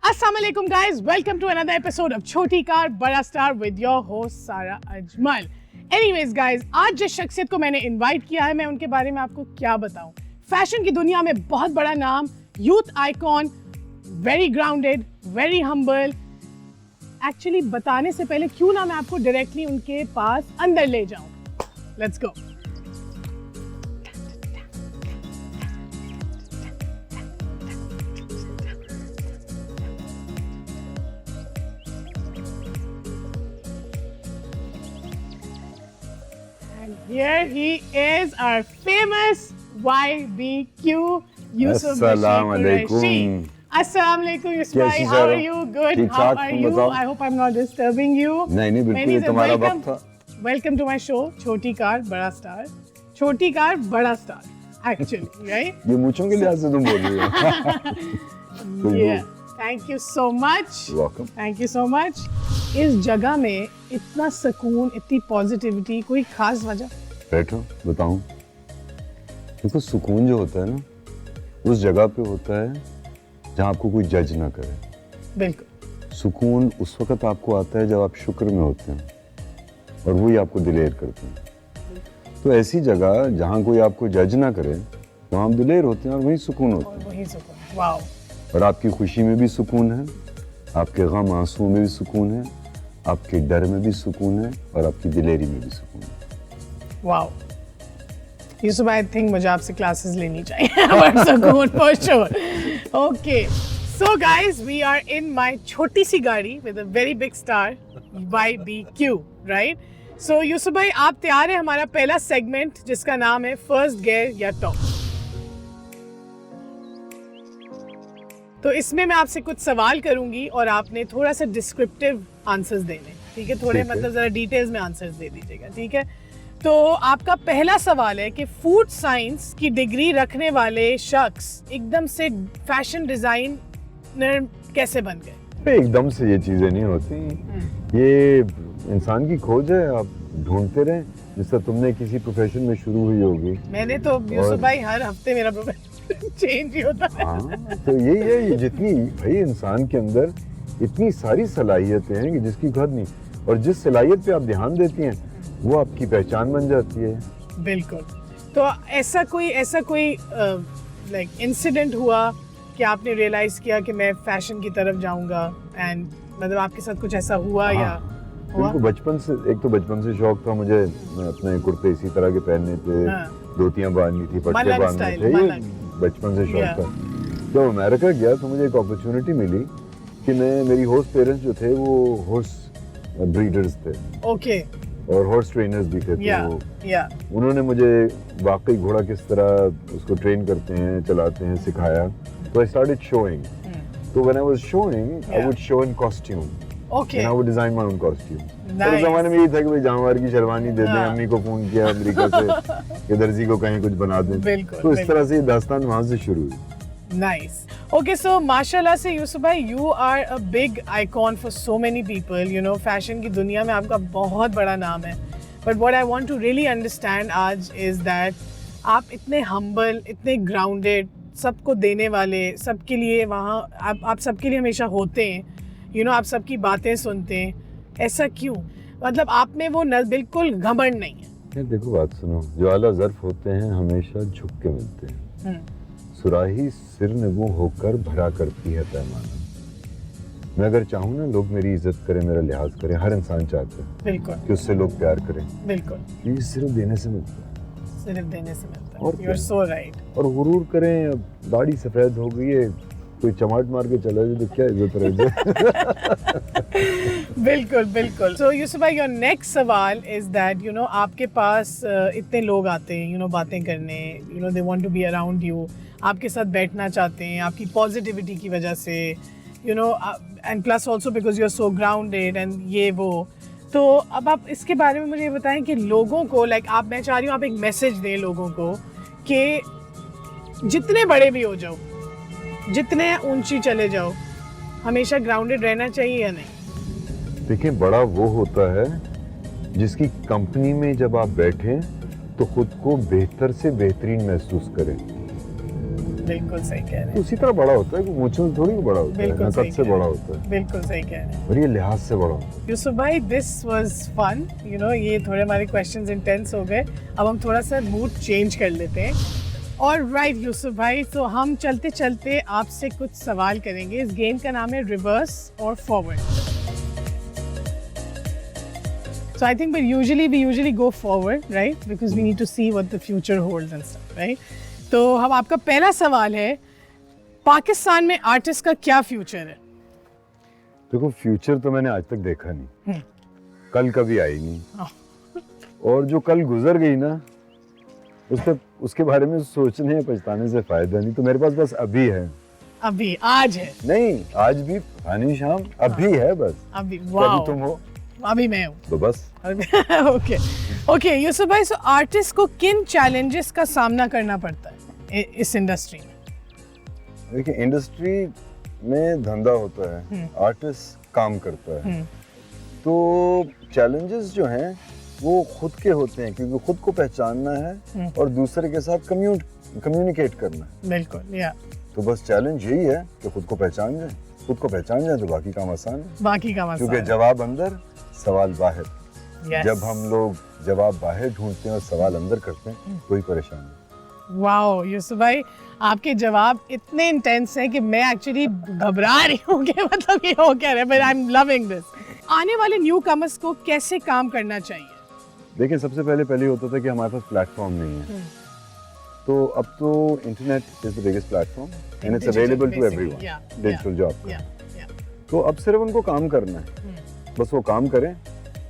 Assalamualaikum guys, welcome to another episode of छोटी car बड़ा star with your host सारा Ajmal. Anyways guys, आज जिस शख्सियत को मैंने इनवाइट किया है मैं उनके बारे में आपको क्या बताऊं। फैशन की दुनिया में बहुत बड़ा नाम, youth icon, very grounded, very humble. Actually बताने से पहले क्यों ना मैं आपको डायरेक्टली उनके पास अंदर ले जाऊं। Let's go. Here he is, our famous YBQ Yusuf Qureshi. Assalamu alaikum Yusuf bhai, how are you? Good. How are you? I hope I'm not disturbing you. नहीं बिल्कुल ये तुम्हारा वक्त था। Welcome to my show, छोटी car बड़ा star. छोटी car बड़ा स्टार, actually, right? ये मूंछों के लिहाज से तुम बोल रही हो। Yeah. Thank you so much. Welcome. Thank you so much. इस जगह में इतना सुकून, इतनी पॉजिटिविटी, कोई खास वजह? बैठो बताऊं। देखो सुकून जो होता है ना, उस जगह पे होता है जहाँ आपको कोई जज ना करे। बिल्कुल। सुकून उस वक्त आपको आता है जब आप शुक्र में होते हैं और वही आपको दिलेर करते हैं। तो ऐसी जगह जहाँ कोई आपको जज ना करे, वहाँ आप दिलेर होते हैं और वही सुकून होते हैं। वही सुकून। वाओ। और आपकी खुशी में भी सुकून है, आपके गम आंसुओं में भी सुकून है, आपके डर में भी सुकून है और आपकी दिलेरी में भी सुकून है। वाओ। यूसुफ आई थिंक मुझे आपसे क्लासेस लेनी चाहिए about सुकून for sure. Okay. So guys, we are in my छोटी सी गाड़ी with a very big star YBQ, right? So Yusuf भाई आप तैयार हैं हमारा पहला सेगमेंट जिसका नाम है फर्स्ट गियर या टॉप। तो इसमें मैं आपसे कुछ सवाल करूंगी और आपने थोड़ा सा डिस्क्रिप्टिव आंसर्स देने, ठीक है? थोड़े मतलब जरा डिटेल्स में आंसर्स दे दीजिएगा, ठीक है? तो आपका पहला सवाल है कि फूड साइंस की डिग्री रखने वाले शख्स एकदम से फैशन डिजाइनर कैसे बन गए? एकदम से ये चीजें नहीं होती, ये इंसान की खोज है। आप ढूंढते रहें, जिससे तुमने किसी प्रोफेशन में शुरू हुई होगी। मैंने तो यूसुफ भाई हर हफ्ते मेरा प्रोफेशन चेंज ही होता है। हाँ, तो यही है, जितनी भाई इंसान के अंदर इतनी सारी सलाहियतें हैं कि जिसकी हद नहीं, और जिस सलाहियत पे आप ध्यान देती हैं वो आपकी पहचान बन जाती है। बिल्कुल। तो ऐसा कोई लाइक इंसिडेंट हुआ कि आपने रियलाइज किया कि मैं फैशन की तरफ जाऊंगा, एंड मतलब आपके साथ कुछ ऐसा हुआ? या हुआ? बचपन से, एक तो बचपन से शौक था मुझे अपने कुर्ते इसी तरह के पहनने थे, धोतियां बांधनी थी, पट्टे बांधने थे, ये बचपन से शौक था। जब अमेरिका गया तो मुझे एक अपॉर्चुनिटी मिली कि मेरी होस्ट पेरेंट्स जो थे वो हॉर्स ब्रीडर्स थे। ओके। और हॉर्स ट्रेनर्स भी थे। तो उन्होंने मुझे वाकई घोड़ा किस तरह उसको ट्रेन करते हैं, चलाते हैं, सिखाया। तो आई स्टार्टेड शोइंग। तो when I was showing I would show in costume. Okay. And I would design my own costume. तो उस जमाने में ये था कि भाई जहांवार की शेरवानी दे दें। अम्मी को फोन किया अमेरिका से कि दर्जी को कहीं कुछ बना दें। तो इस तरह से ये दास्तान वहां से शुरू हुई। Nice. Okay, so माशाल्लाह से यूसुफ भाई, you are a big icon for so many people. You know, fashion की दुनिया में आपका बहुत बड़ा नाम है. But what I want to really understand आज is that आप इतने humble, इतने grounded, सबको देने वाले, सबके लिए वहाँ आप सबके लिए हमेशा होते हैं. You know, आप सबकी बातें सुनते हैं. ऐसा क्यों? मतलब आप में वो बिल्कुल घमंड नहीं है. देखो बात सुनो, जो आला ज़र्फ़ होते हैं हमेशा झुक के मिलते हैं। सुराही सिर नगू होकर भरा करती है पैमाना। मैं अगर चाहूँ ना लोग मेरी इज्जत करें, मेरा लिहाज करें, हर इंसान चाहता है बिल्कुल कि उससे लोग प्यार करें। बिल्कुल। ये सिर्फ देने से मिलता है। सिर्फ देने से मिलता है। और You are so right. और गुरूर करें, दाढ़ी सफेद हो गई है, कोई चमाट मार के चला जाए तो क्या इज्जत रह जाए। बिल्कुल बिल्कुल। So यूसुफ भाई, योर नेक्स्ट सवाल इज दैट यू नो आपके पास इतने लोग आते हैं यू नो बातें करने, you know they want to be around you, आपके साथ बैठना चाहते हैं आपकी पॉजिटिविटी की वजह से, you know, and plus also because you are so grounded and ये वो। तो अब आप इसके बारे में मुझे बताएं कि लोगों को लाइक मैं चाह रही हूँ आप एक मैसेज दें लोगों को कि जितने बड़े भी हो जाओ, जितने ऊंची चले जाओ, हमेशा ग्राउंडेड रहना चाहिए या नहीं? देखिए, बड़ा वो होता है जिसकी कंपनी में जब आप बैठें तो खुद को बेहतर से बेहतरीन महसूस करें। बिल्कुल सही कह रहे हैं, उसी तरह बड़ा होता है, कोई मूंछों से थोड़ी बड़ा होता है, बिल्कुल सही नकद से कह बड़ा रहे होता है, बिल्कुल सही कह रहे हैं। और ये लिहाज से बड़ा होता है। यूसुफ भाई, this was fun, you know, ये थोड़े हमारे क्वेश्चंस इंटेंस हो गए, अब हम थोड़ा सा मूड चेंज कर लेते हैं। और राइट यूसुफ भाई, तो हम चलते चलते आपसे कुछ सवाल करेंगे। इस गेम का नाम है रिवर्स और forward. So I think we usually go forward, right? Because we need to see what the future holds and stuff, right? तो हम आपका पहला सवाल है, पाकिस्तान में आर्टिस्ट का क्या फ्यूचर है? देखो, फ्यूचर तो मैंने आज तक देखा नहीं, कल कभी आई नहीं, और जो कल गुजर गई ना, उसके बारे में सोचने पछताने से फायदा नहीं। तो मेरे पास बस अभी है, अभी आज है नहीं, आज भी फानी शाम अभी है, बस अभी। कभी वाओ, तुम हो अभी मैं हूँ तो बस। ओके यूसुफ भाई, सो आर्टिस्ट को किन चैलेंजेस का सामना करना पड़ता है इस इंडस्ट्री में? देखिए, इंडस्ट्री में धंधा होता है, आर्टिस्ट काम करता है, तो चैलेंजेस जो हैं वो खुद के होते हैं, क्योंकि खुद को पहचानना है और दूसरे के साथ कम्युनिकेट करना है। बिल्कुल, या तो बस चैलेंज यही है कि खुद को पहचान जाए, खुद को पहचान जाए तो बाकी काम आसान है, बाकी का मसला क्योंकि जवाब अंदर सवाल बाहर। Yes. जब हम लोग जवाब बाहर ढूंढते हैं और सवाल अंदर करते हैं, कोई परेशानी नहीं। वाओ यूसुफ भाई, आपके जवाब इतने इंटेंस हैं कि मैं एक्चुअली घबरा रही हूँ कि मतलब ये हो क्या रहा है, but I am loving this. आने वाले न्यू कमर्स को कैसे काम करना चाहिए? देखिए, सबसे पहले होता था कि हमारे पास प्लेटफॉर्म नहीं है, तो अब तो internet is the biggest platform and it's available to everyone, digital job. तो अब सिर्फ उनको काम करना है, बस वो काम करें,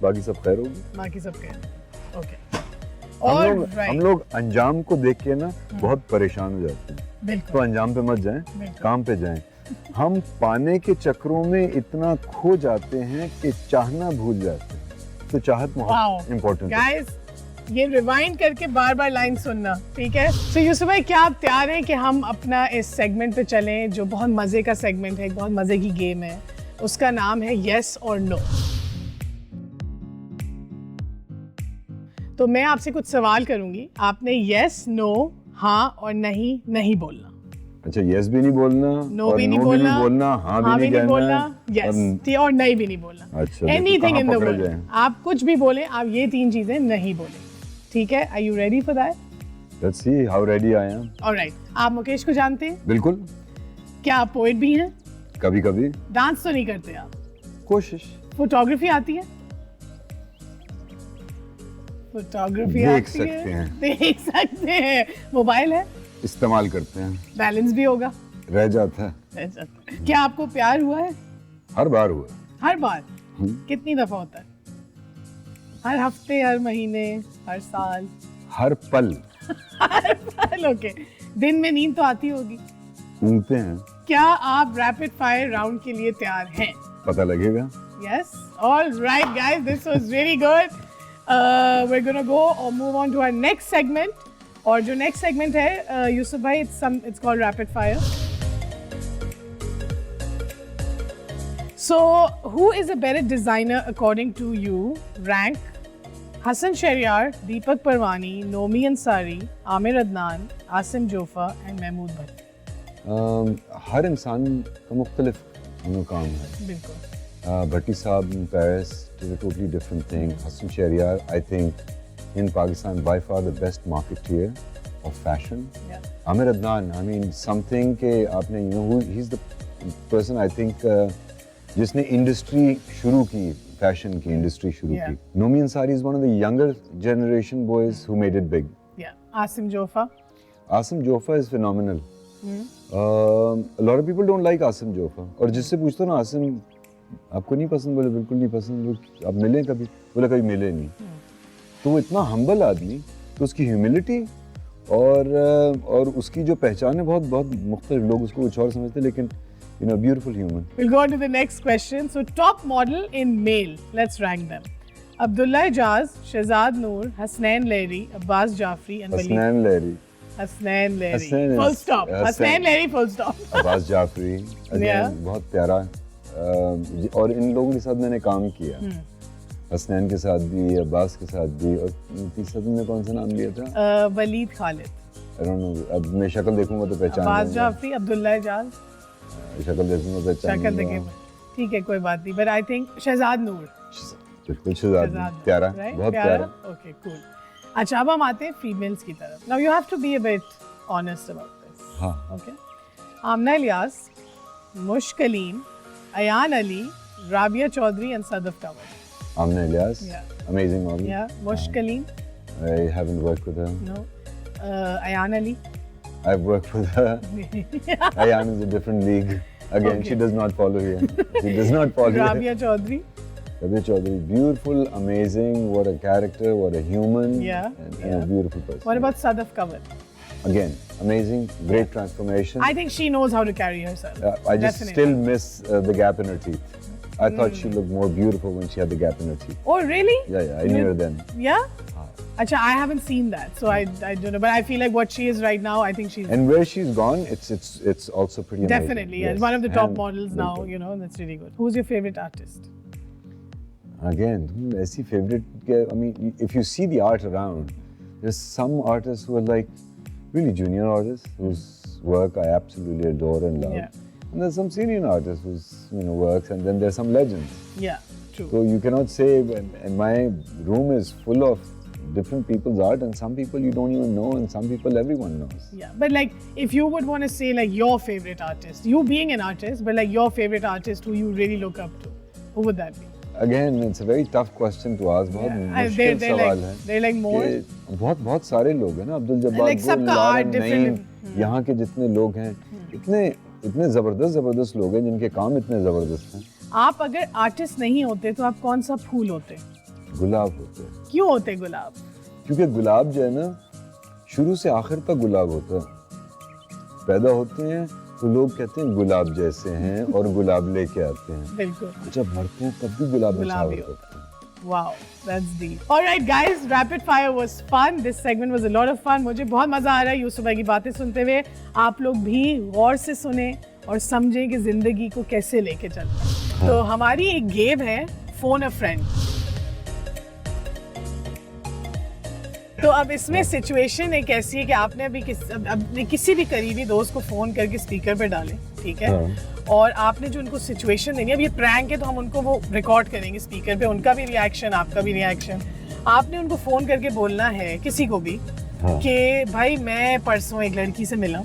बाकी सब खैर होगी, बाकी सब कह ओके। हम लोग अंजाम को देख के ना बहुत परेशान हो जाते हैं, तो अंजाम पे मत जाएं, काम पे जाएं। हम पाने के चक्रों में इतना खो जाते हैं कि चाहना भूल जाते हैं, तो चाहत बहुत इम्पोर्टेंट है। गाइस, ये रिवाइंड करके बार-बार लाइन सुनना, ठीक है? सो यूसुफ भाई, क्या आप तैयार हैं कि हम अपना इस सेगमेंट पे चलें, जो बहुत मजे का सेगमेंट है, बहुत मजे की गेम है, उसका नाम है यस और नो। तो मैं आपसे कुछ सवाल करूंगी, आपने यस, नो, हाँ और नहीं बोलना। अच्छा, यस भी नहीं बोलना, नो भी नहीं बोलना, हाँ भी नहीं बोलना, यस और नहीं भी नहीं बोलना। अच्छा, एनीथिंग इन द वर्ल्ड, आप कुछ भी बोले, आप ये तीन चीजें नहीं बोले, ठीक है? Are you ready for that? Let's see how ready I am. Alright, आप मुकेश को जानते हैं? बिल्कुल। क्या आप पोएट भी हैं? कभी कभी। डांस तो नहीं करते आप? कोशिश। फोटोग्राफी आती है? फोटोग्राफी देख आती सकते है? हैं। देख सकते हैं। मोबाइल है? इस्तेमाल करते हैं। बैलेंस भी होगा? रह जाता है। क्या आपको प्यार हुआ है? हर बार हुआ। हर बार? कितनी दफा होता है? हर हफ्ते, हर महीने, हर साल? हर पल। हर पल, ओके। दिन में नींद तो आती होगी? ऊँगते हैं। क्या आप रैपिड फायर राउंड के लिए तैयार हैं? पता लगेगा। Yes, all right, guys. This was really good. We're gonna go or move on to our next segment. और जो next segment है, यूसुफ भाई, it's called rapid fire. So, who is a better designer according to you? Rank: Hassan Shahryar, Deepak Parwani, Nomi Ansari, Amir Adnan, Asim Jofa, and Mahmood Bhatt. हर इंसान का मुख्तलिफ काम है। बिल्कुल। भट्टी साहब in Paris did a totally different thing. Hassan Shahryar, I think, in Pakistan, by far the best marketeer of fashion. Yeah. Amir Adnan, I mean, something के आपने, you know, he's the person I think जिसने industry शुरू की, fashion की industry शुरू की. Nomi Ansari is one of the younger generation boys who made it big. Yeah. Asim Jofa. Asim Jofa is phenomenal. A lot of people don't like Asim Jofa. और जिससे पूछता हूँ ना, आसिम आपको नहीं पसंद? बोले बिल्कुल नहीं पसंद। आप मिले कभी? बोले कभी मिले नहीं। तो वो इतना हम्बल आदमी, तो उसकी ह्यूमिलिटी और उसकी जो पहचान है बहुत मुख्तलिफ, लोग उसको कुछ और समझते हैं, लेकिन you know, beautiful human. We'll go on to the next question. So, top model in male. Let's rank them. Abdullah Ijaz, Shehzad Noor, Hasnain Lahiri, Abbas Jafri, and Waleed. Hasnain Lahiri. Full stop. Hasnain Lahiri, full stop. Abbas Jafri. बहुत प्यारा। और इन लोगों के साथ मैंने काम किया। हसनैन के साथ भी, अब्बास के साथ भी, और तीसरा तुमने कौन सा नाम लिया था? Waleed Khalid. I don't know. अब मैं शक्ल देखूंगा तो पहचान अब्बास लूंगा। जाफरी, अब्दुल्ला एजाज, शक्ल देखूंगा तो पहचान शक्ल लूंगा। देखे ठीक है कोई बात नहीं, but I think Shahzad Noor. बिल्कुल शहजाद, प्यारा, बहुत प्यारा। Okay cool. अच्छा अब हम आते हैं फीमेल्स की तरफ। Now you have to be a bit honest about this. हाँ। ओके, आमना इलियास, मुश्कलीन, Ayan Ali, Rabia Chaudhry and Sadaf Kanwar. Amna Ilyas, amazing model. Yeah, Mushkaleen. I haven't worked with her. No. Ayan Ali. I've worked with her. Ayan is a different league. Again, Okay. she does not follow here. She does not follow here. Rabia Chaudhry. Rabia Chaudhry, beautiful, amazing. What a character, what a human. Yeah, And a beautiful person. What about Sadaf Kanwar? Again, amazing, great transformation. I think she knows how to carry herself. I just Definitely. still miss the gap in her teeth. I thought she looked more beautiful when she had the gap in her teeth. Oh really? Yeah, I knew her then. Yeah. Acha, I haven't seen that, so I don't know. But I feel like what she is right now, I think she's And where she's gone, it's also pretty amazing. definitely yes. One of the top models now. You know, that's really good. Who's your favorite artist? Again, ऐसी favorite. I mean, if you see the art around, there's some artists who are like really junior artists whose work I absolutely adore and love. Yeah. And there's some senior artists whose works, and then there's some legends. Yeah, true. So you cannot say, and my room is full of different people's art, and some people you don't even know, and some people everyone knows. Yeah, but like if you would want to say like your favorite artist, you being an artist, but like your favorite artist who you really look up to, who would that be? Again, it's a very tough question to ask. बहुत मुश्किल सवाल है। They're like more. बहुत सारे लोग हैं ना, Abdul Jabbar, Like सबका art different. यहाँ के जितने लोग हैं, इतने जबरदस्त लोग हैं जिनके काम इतने जबरदस्त हैं। आप अगर आर्टिस्ट नहीं होते तो आप कौन सा फूल होते? गुलाब होते हैं। क्यों होते गुलाब? क्योंकि गुलाब जो है ना, शुरू से आखिर तक गुलाब होता है। पैदा होते हैं तो लोग कहते हैं गुलाब जैसे हैं और गुलाब लेके आते हैं। बिल्कुल। जब मरते हैं तब भी गुलाब गुलाब ही करते हैं। Wow, that's deep. All right, guys, rapid fire was fun. This segment was a lot of fun. मुझे बहुत मजा आ रहा है यूसुफ भाई की बातें सुनते हुए। आप लोग भी गौर से सुने और समझें कि जिंदगी को कैसे लेके चलना। तो हमारी एक गेम है फोन अ फ्रेंड। तो अब इसमें सिचुएशन एक ऐसी है कि आपने अभी अपने किसी भी करीबी दोस्त को फोन करके स्पीकर पे डालें, ठीक है? और आपने जो उनको सिचुएशन देनी है, अब ये प्रैंक है तो हम उनको वो रिकॉर्ड करेंगे स्पीकर पे, उनका भी रिएक्शन, आपका भी रिएक्शन। आपने उनको फोन करके बोलना है किसी को भी कि भाई मैं परसों एक लड़की से मिला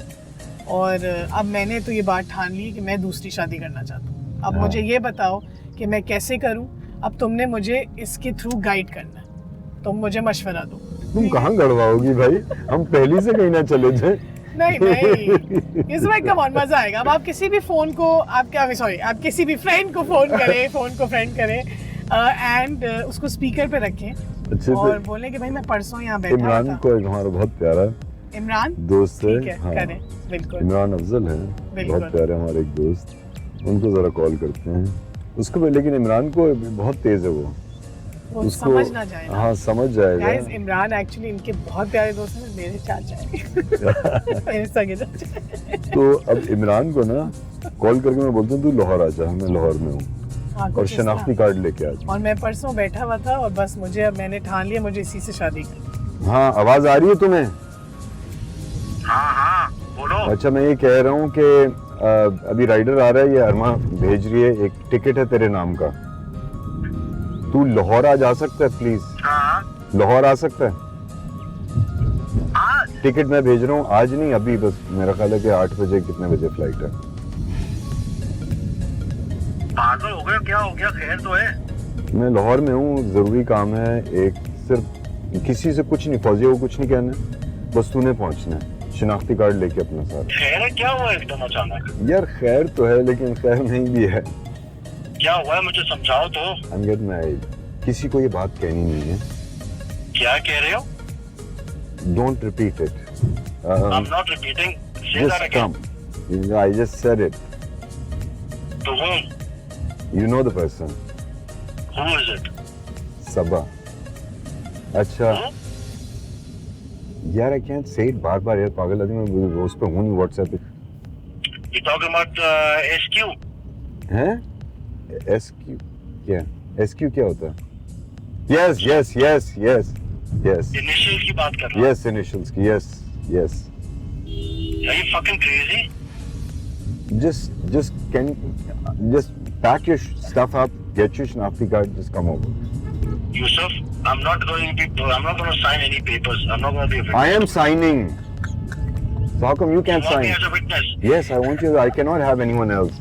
और अब मैंने तो ये बात ठान ली कि मैं दूसरी शादी करना चाहता हूँ। अब मुझे ये बताओ कि मैं कैसे करूँ। अब तुमने मुझे इसके थ्रू गाइड करना है, तुम मुझे मशवरा दो। तुम कहाँ गड़वाओगी भाई, हम पहले से कहीं ना चले जाए। नहीं इस बार कम ऑन मजा आएगा। अब आप किसी भी फोन को आप किसी भी फ्रेंड को फोन करें, फोन को फ्रेंड करें एंड उसको स्पीकर पे रखें और बोले कि भाई मैं परसों यहाँ बैठा था। इमरान को एक हमारा बहुत प्यारा इमरान दोस्त है, करें बिल्कुल। इमरान अफजल है, बहुत प्यारे हमारे एक दोस्त, उनको जरा कॉल करते हैं उसको। लेकिन इमरान को बहुत तेज है वो उसको समझ ना जाए ना। हाँ समझ जाएगा। गाइस इमरान एक्चुअली इनके बहुत प्यारे दोस्त हैं, मेरे चाचा हैं। मेरे सगे चाचा। तो अब इमरान को ना कॉल करके मैं बोलता हूँ तू लाहौर आ जा, मैं लाहौर में हूँ और शनाख्ती कार्ड लेके आ जा। और मैं परसों बैठा हुआ था और बस मैंने ठान लिया मुझे इसी से शादी करनी। हाँ आवाज आ रही है तुम्हें? हाँ बोलो। अच्छा मैं ये कह रहा हूँ कि अभी राइडर आ रहा है, ये अरमा भेज रही है, एक टिकट है तेरे नाम का, तू लाहौर आ जा सकता है प्लीज? हाँ लाहौर आ सकता है? आज टिकट मैं भेज रहा हूँ, आज नहीं अभी, बस मेरा ख्याल है कि 8 बजे कितने बजे फ्लाइट है। पागल हो गए क्या हो गया? खैर तो है। मैं लाहौर में हूँ, जरूरी काम है एक, सिर्फ किसी से कुछ नहीं, फौजिया को कुछ नहीं कहना है, बस तूने पहुँचना है, शनाख्ती कार्ड लेके अपना सारा। खैर है? क्या हुआ एकदम अचानक? यार खैर तो है लेकिन खैर नहीं भी है। क्या हुआ है मुझे समझाओ तो। I'm getting married. किसी को ये बात कहनी नहीं है। क्या कह रहे हो? Don't repeat it. I'm not repeating. Say that Just again. come. I just said it. To whom? You know the person. Who is it? Sabah. अच्छा Who? यार I can't say it बार-बार यार, पागल आदमी, मैं उस पे हूँ नहीं WhatsApp पे। You talking about SQ? हैं? SQ क्या? SQ क्या होता है? Yes. Initials की बात कर रहा हूँ। Yes initials की, yes. Are you fucking crazy? Just pack your stuff up, get your Shnafti card, just come over. Yusuf, I'm not going to sign any papers. I'm not going to be a witness. I am signing. So how come you can't You want me sign? as a witness? Yes, I want you. I cannot have anyone else.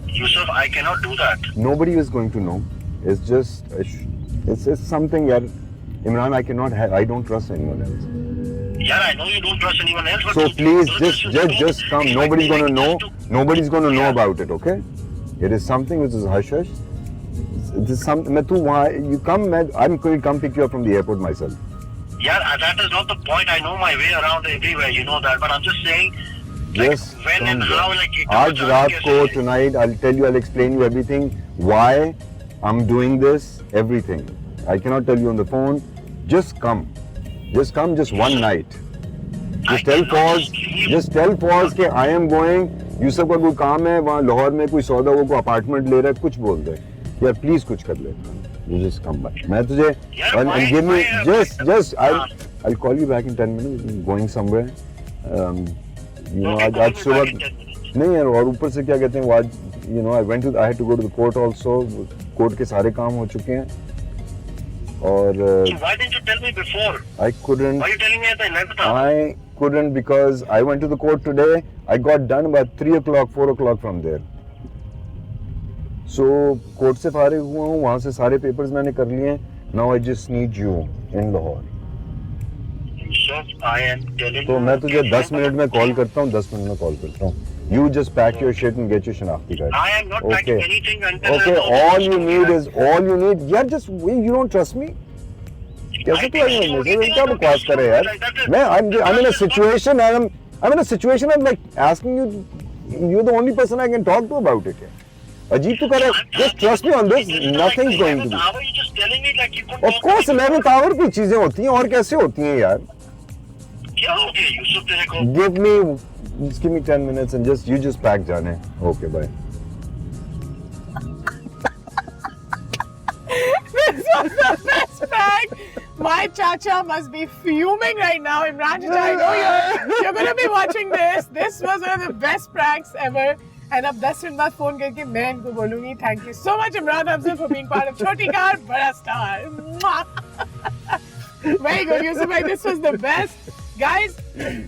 Yusuf, I cannot do that. Nobody is going to know. It's just, it's something that, Imran, I don't trust anyone else. Yeah, I know you don't trust anyone else, but So please, just come. Nobody's going to know. Nobody's going to know about it, okay? It is something which is hush hush. It is something, you come, I'm going to come pick you up from the airport myself. Yeah, that is not the point. I know my way around everywhere, you know that. But I'm just saying, like, Yes, when and how, like, Aaj raat ko, tonight, I'll explain you everything. Why I'm doing this, everything. I cannot tell you on the phone. Just come. Just come, just one night. Just tell Fawaz कि I am going. Yusuf का कोई काम है वहाँ लाहौर में कोई सौदा वो कोई अपार्टमेंट ले रहा है कुछ बोल दे यार प्लीज कुछ कर ले you just come back मैं तुझे and give me just I'll call you back in 10 minutes I'm going somewhere you know आज सुबह नहीं यार और ऊपर से क्या कहते हैं वो आज you know I had to go to the court also court के सारे काम हो चुके हैं और why didn't you tell me before? I couldn't. Why are you telling me at the 11th hour? I couldn't because I went to the court today. I got done about 3 o'clock, 4 o'clock from there. So court से फारिग हुआ हूँ वहाँ से सारे papers मैंने कर लिए हैं. Now I just need you in Lahore. I am telling तो you. मैं तुझे 10 मिनट में कॉल करता हूँ 10 मिनट में कॉल करता हूँ. You just pack your shit and get your Shanakti card. I am not packing anything until Okay, I know all you need. Yeah, just wait. You don't trust me. कैसे तू क्या बकवास करे यार? I'm in a situation. I'm in a situation. I'm like asking you. You're the only person I can talk to about it. अजीब तो करे. Just trust me on this. Nothing's going to be. How are you just telling me like you could? Of course, 11th hour की चीजें होती हैं और कैसे होती हैं यार? क्या हो गया यूसुफ तेरे को? Just give me 10 minutes and you just pack जाने. Okay, bye. This was the best prank. My chacha must be fuming right now. Imran Chacha, I know you're going to be watching this. This was one of the best pranks ever. And अब 10 minute बाद phone करके मैं इनको बोलूंगी thank you so much Imran Afzal for being part of छोटी car बड़ा star. Very good, Yusuf bhai. This was the best. Guys,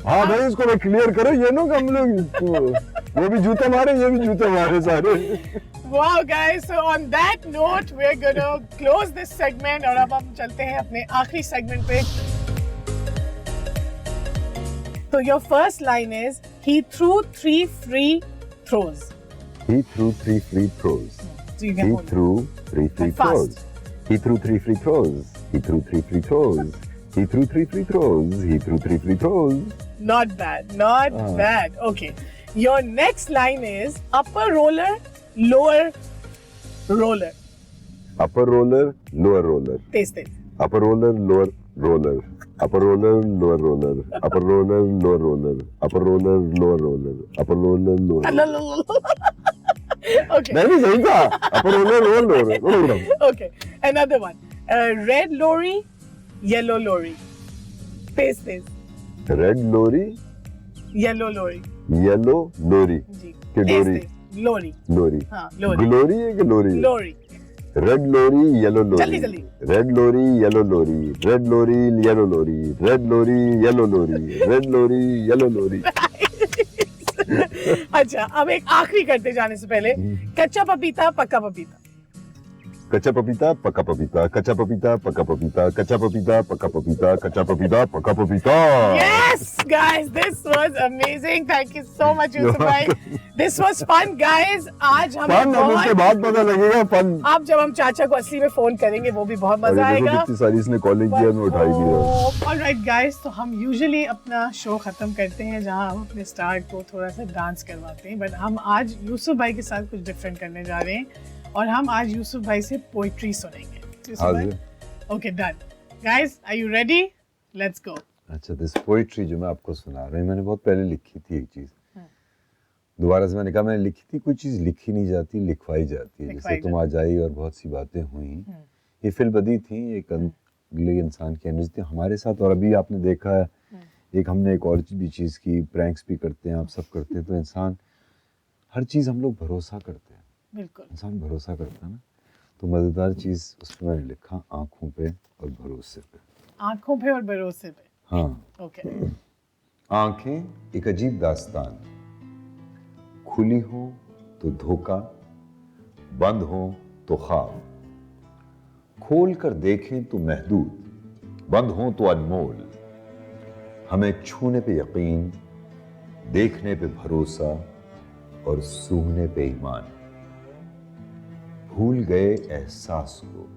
हाँ भाई इसको मैं क्लियर करो ये नो हम लोग वो भी जूते मारे ये भी जूते मारे सारे. wow guys, so on that note we're going to close this segment और अब हम चलते हैं अपने आखिरी segment पे. So your first line is he threw 3 free throws. He threw 3 free throws. So you can He hold threw 3 free But fast. throws. He threw 3 free throws. He threw 3 free throws. He threw 3 free throws. He threw 3 free throws. Not bad, not bad. Okay. Your next line is upper roller, lower roller. Upper roller, lower roller. Taste it. Upper roller, lower roller. Upper roller, lower roller. Upper roller, lower roller. Upper roller, lower roller. Upper roller, lower roller. Okay. नहीं सही था. Upper roller, lower roller. Okay. Another one. Red lorry, yellow lorry. Taste this. Red lorry, Yellow lorry. yellow lorry. जी. कि Taste lorry? this. Lorry. Lorry. हाँ, lorry. Glory है कि lorry? Lorry. Red lorry, yellow lorry. जल्दी, जल्दी. Red lorry, yellow lorry. Red lorry, yellow lorry. Red lorry, yellow lorry. Red lorry, yellow lorry. अच्छा, अब एक आखिरी करते जाने से पहले कच्चा पपीता पक्का पपीता. कच्चा पपीता पक्का पपीता कच्चा पपीता पक्का पपीता कच्चा पपीता पक्का पपीता कच्चा पपीता पक्का पपीता. Yes, guys, this was amazing. Thank you so much, Yusuf bhai. This was fun, guys. आज हम फन अब उसके बाद पता लगेगा फन. अब जब हम चाचा को असली में फोन करेंगे वो भी बहुत मजा आएगा. कितनी सारी इसने कॉलिंग किया मैं उठाई दिया. Alright guys, तो हम यूजुअली अपना शो खत्म करते हैं जहां हम अपने स्टार को थोड़ा सा डांस करवाते हैं, बट हम आज यूसुफ भाई के साथ कुछ डिफरेंट करने जा रहे हैं और हम आज यूसुफ भाई से पोएट्री सुनेंगे. Okay done. Guys, are you ready? Let's go. अच्छा, दिस पोएट्री जो मैं आपको सुना रहा हूँ मैंने बहुत पहले लिखी थी एक चीज. दोबारा से मैंने कहा मैंने लिखी थी. कोई चीज लिखी नहीं जाती, लिखवाई जाती है. जैसे तुम आज आई और बहुत सी बातें हुई. ये फिल्बदी थी, एक अगले इंसान की एनर्जी थी हमारे साथ. और अभी आपने देखा है एक हमने एक और भी चीज़ की, प्रैंक्स भी करते हैं, आप सब करते हैं, तो इंसान हर चीज़ हम लोग भरोसा करते हैं, बिल्कुल इंसान भरोसा करता है ना। तो मज़ेदार चीज़ उसमें मैंने लिखा आँखों पे और भरोसे पे। आंखों पे और भरोसे पे। हाँ, ओके। आँखें एक अजीब दास्तान, खुली हो तो धोखा, बंद हो तो ख्वाब, खोल कर देखें तो महदूद, बंद हो तो अनमोल, हमें छूने पे यकीन, देखने पे भरोसा और सूंघने पे ईमान। भूल गए एहसास को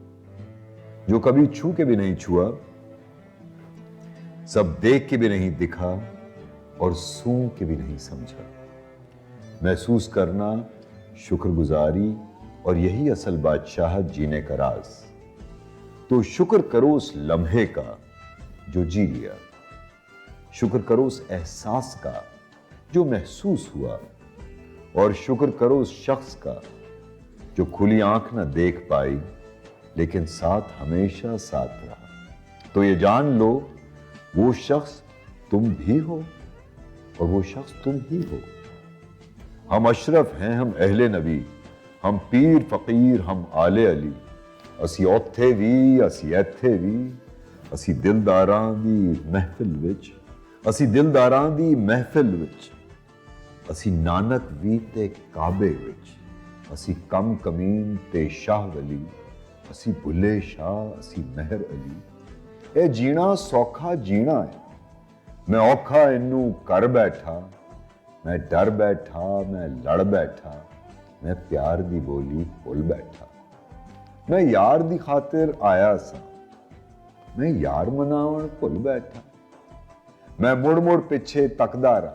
जो कभी छू के भी नहीं छुआ, सब देख के भी नहीं दिखा और सूंघ के भी नहीं समझा। महसूस करना शुक्रगुजारी और यही असल बादशाहत जीने का राज। तो शुक्र करो उस लम्हे का जो जी लिया, शुक्र करो उस एहसास का जो महसूस हुआ, और शुक्र करो उस शख्स का जो खुली आंख ना देख पाई लेकिन साथ हमेशा साथ रहा। तो ये जान लो वो शख्स तुम भी हो और वो शख्स तुम ही हो। हम अशरफ हैं, हम अहले नबी, हम पीर फकीर, हम आले अली, असी औथे भी असी ऐथे भी, असी दिलदारां दी महफिल विच, असी दिलदारां दी महफिल विच, असी नानक भी ते काबे विच, असी कम कमीन ते शाह वली, असी भुले शाह असी मेहर अली। ए जीना सौखा जीना है, मैं औखा इनू कर बैठा, मैं डर बैठा, मैं लड़ बैठा, मैं प्यार दी बोली भुल बैठा। मैं यार दी खातिर आया सा, मैं यार मनावण भुल बैठा। मैं मुड़ मुड़ पिछे तकदा रहा,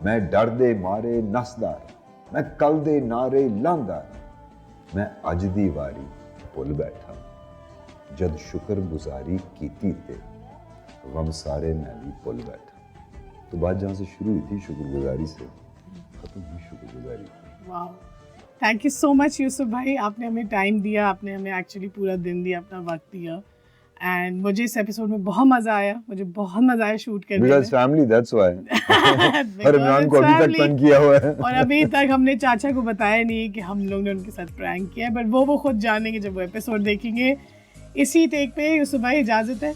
मैं डर दे मारे नसदा रहा, मैं कल दे नारे लांदा रहा, मैं अज दी वारी भुल बैठा। जद शुक्र गुजारी कीती ते गम सारे मैं भी भुल बैठा। तो बात जहां से शुरू हुई थी शुक्रगुजारी से, खत्म हुई शुक्रगुजारी। वाह, thank you so much Yusuf भाई, आपने हमें टाइम दिया, आपने हमें एक्चुअली पूरा दिन दिया, अपना वक्त दिया। एंड मुझे इस एपिसोड में बहुत मज़ा आया, मुझे बहुत मज़ा आया शूट करने में। Because family, that's why. हर इमरान को अभी तक तंग किया हुआ है। और अभी तक हमने चाचा को बताया नहीं कि हम लोग ने उनके साथ प्रैंक किया है, बट वो खुद जानेंगे जब वो एपिसोड देखेंगे। इसी टेक पे यूसुफ भाई इजाज़त है।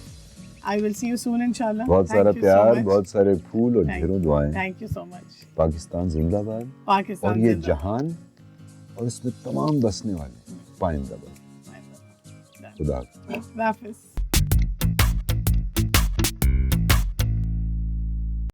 I will see you soon इंशाल्लाह। बहुत सारा प्यार, बहुत सारे फूल और ढेरों दुआएं। Thank you so much. Pakistan जिंदाबाद, पाकिस्तान और ये जिंदाबाद। जहान और इसमें तमाम बसने वाले पाइंदाबाद। खुदा हाफिज़। हाफिज़।